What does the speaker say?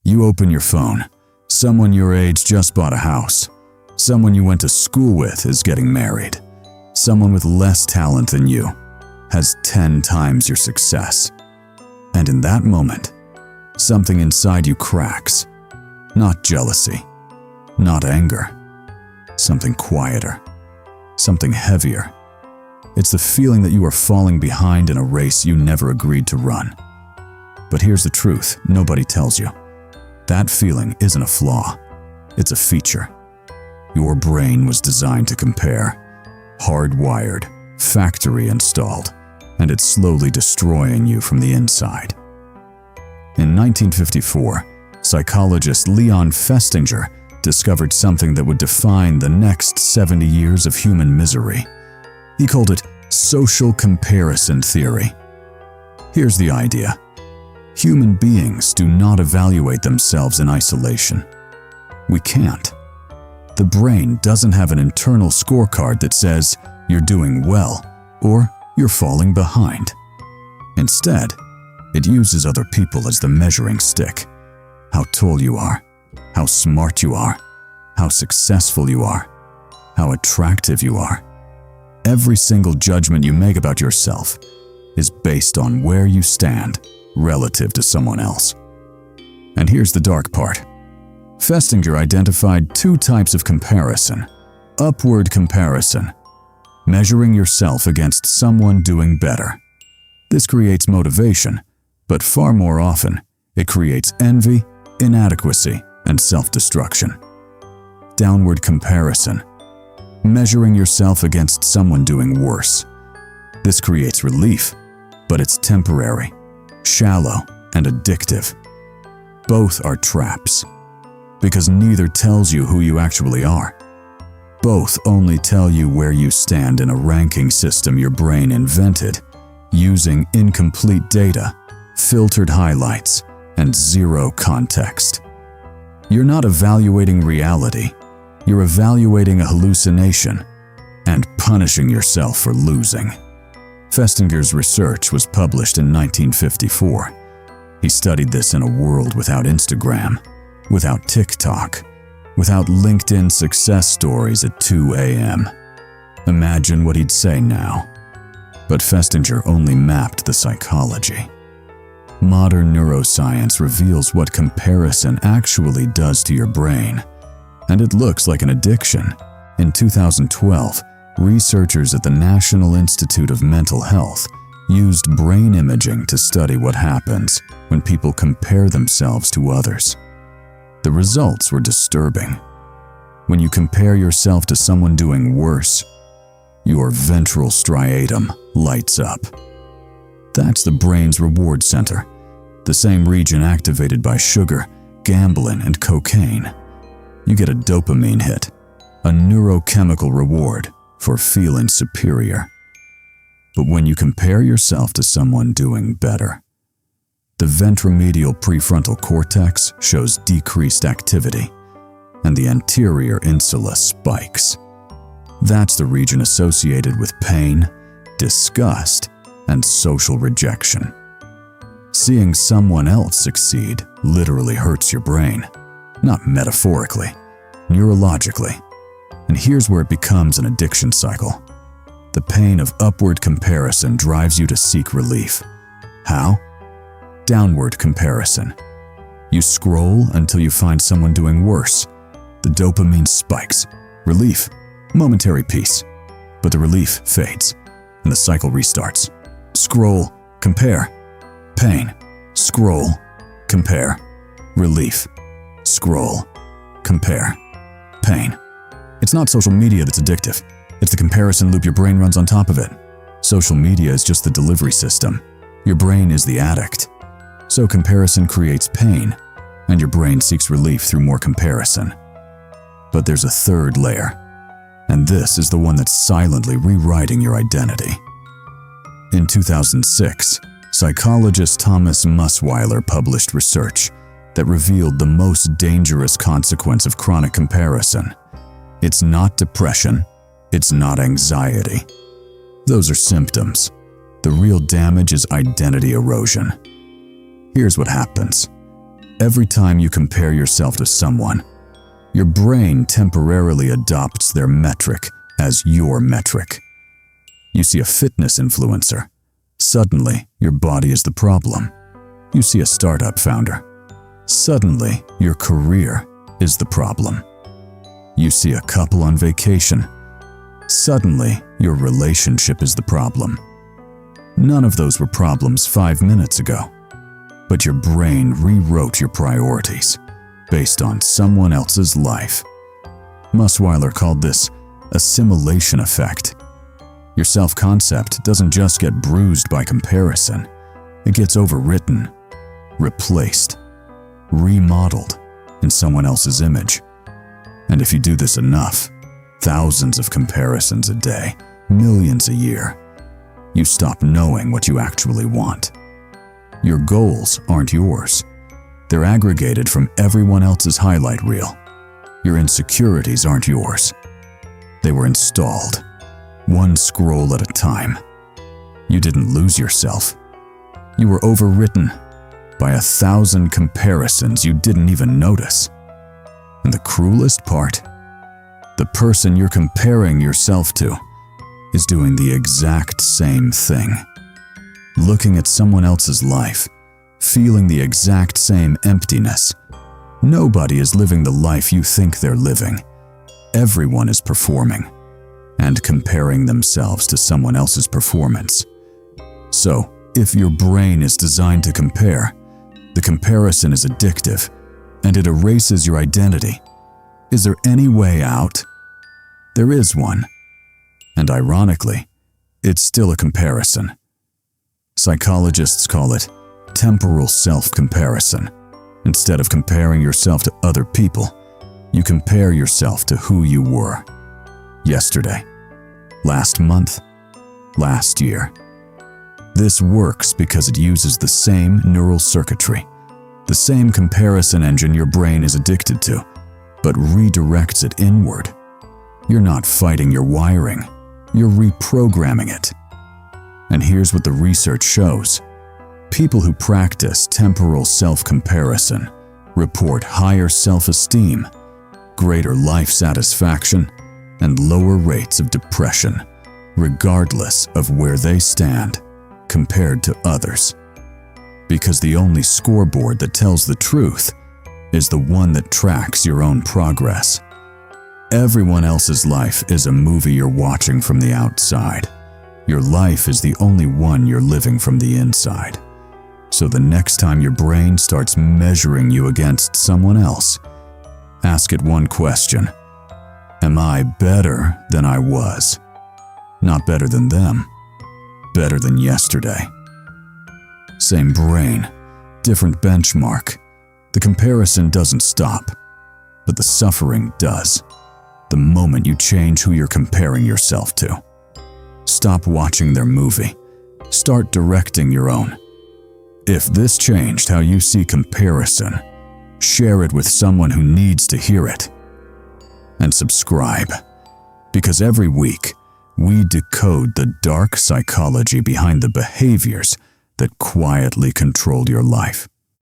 You open your phone. Someone your age just bought a house. Someone you went to school with is getting married. Someone with less talent than you has 10 times your success. And in that moment, something inside you cracks. Not jealousy, not anger. Something quieter, something heavier. It's the feeling that you are falling behind in a race you never agreed to run. But here's the truth nobody tells you. That feeling isn't a flaw, it's a feature. Your brain was designed to compare, hardwired, factory installed, and it's slowly destroying you from the inside. In 1954, psychologist Leon Festinger discovered something that would define the next 70 years of human misery. He called it social comparison theory. Here's the idea. Human beings do not evaluate themselves in isolation. We can't. The brain doesn't have an internal scorecard that says you're doing well or you're falling behind. Instead, it uses other people as the measuring stick. How tall you are, how smart you are, how successful you are, how attractive you are. Every single judgment you make about yourself is based on where you stand relative to someone else. And here's the dark part. Festinger identified 2 types of comparison. Upward comparison, measuring yourself against someone doing better. This creates motivation, but far more often, it creates envy, inadequacy, and self-destruction. Downward comparison, measuring yourself against someone doing worse. This creates relief, but it's temporary, shallow, and addictive. Both are traps, because neither tells you who you actually are. Both only tell you where you stand in a ranking system your brain invented, using incomplete data, filtered highlights, and zero context. You're not evaluating reality, you're evaluating a hallucination and punishing yourself for losing. Festinger's research was published in 1954. He studied this in a world without Instagram, without TikTok, without LinkedIn success stories at 2 a.m. Imagine what he'd say now. But Festinger only mapped the psychology. Modern neuroscience reveals what comparison actually does to your brain, and it looks like an addiction. In 2012, researchers at the National Institute of Mental Health used brain imaging to study what happens when people compare themselves to others. The results were disturbing. When you compare yourself to someone doing worse, your ventral striatum lights up. That's the brain's reward center, the same region activated by sugar, gambling, and cocaine. You get a dopamine hit, a neurochemical reward for feeling superior. But when you compare yourself to someone doing better, the ventromedial prefrontal cortex shows decreased activity, and the anterior insula spikes. That's the region associated with pain, disgust, and social rejection. Seeing someone else succeed literally hurts your brain, not metaphorically, neurologically. And here's where it becomes an addiction cycle. The pain of upward comparison drives you to seek relief. How? Downward comparison. You scroll until you find someone doing worse. The dopamine spikes. Relief. Momentary peace. But the relief fades, and the cycle restarts. Scroll, compare. Pain. Scroll, compare. Relief. Scroll, compare. Pain. It's not social media that's addictive. It's the comparison loop your brain runs on top of it. Social media is just the delivery system. Your brain is the addict. So comparison creates pain, and your brain seeks relief through more comparison. But there's a third layer, and this is the one that's silently rewriting your identity. In 2006, psychologist Thomas Musweiler published research that revealed the most dangerous consequence of chronic comparison. It's not depression, it's not anxiety. Those are symptoms. The real damage is identity erosion. Here's what happens. Every time you compare yourself to someone, your brain temporarily adopts their metric as your metric. You see a fitness influencer. Suddenly, your body is the problem. You see a startup founder. Suddenly, your career is the problem. You see a couple on vacation. Suddenly, your relationship is the problem. None of those were problems 5 minutes ago, but your brain rewrote your priorities based on someone else's life. Musweiler called this assimilation effect. Your self-concept doesn't just get bruised by comparison. It gets overwritten, replaced, remodeled in someone else's image. And if you do this enough, thousands of comparisons a day, millions a year, you stop knowing what you actually want. Your goals aren't yours. They're aggregated from everyone else's highlight reel. Your insecurities aren't yours. They were installed, one scroll at a time. You didn't lose yourself. You were overwritten by 1,000 comparisons you didn't even notice. And the cruelest part, the person you're comparing yourself to is doing the exact same thing. Looking at someone else's life, feeling the exact same emptiness. Nobody is living the life you think they're living. Everyone is performing and comparing themselves to someone else's performance. So, if your brain is designed to compare, the comparison is addictive and it erases your identity. Is there any way out? There is one. And ironically, it's still a comparison. Psychologists call it temporal self-comparison. Instead of comparing yourself to other people, you compare yourself to who you were. Yesterday, last month, last year. This works because it uses the same neural circuitry, the same comparison engine your brain is addicted to, but redirects it inward. You're not fighting your wiring, you're reprogramming it. And here's what the research shows. People who practice temporal self-comparison report higher self-esteem, greater life satisfaction, and lower rates of depression, regardless of where they stand compared to others. Because the only scoreboard that tells the truth is the one that tracks your own progress. Everyone else's life is a movie you're watching from the outside. Your life is the only one you're living from the inside. So the next time your brain starts measuring you against someone else, ask it one question. Am I better than I was? Not better than them. Better than yesterday. Same brain, different benchmark. The comparison doesn't stop, but the suffering does. The moment you change who you're comparing yourself to. Stop watching their movie. Start directing your own. If this changed how you see comparison, share it with someone who needs to hear it. And subscribe, because every week, we decode the dark psychology behind the behaviors that quietly control your life.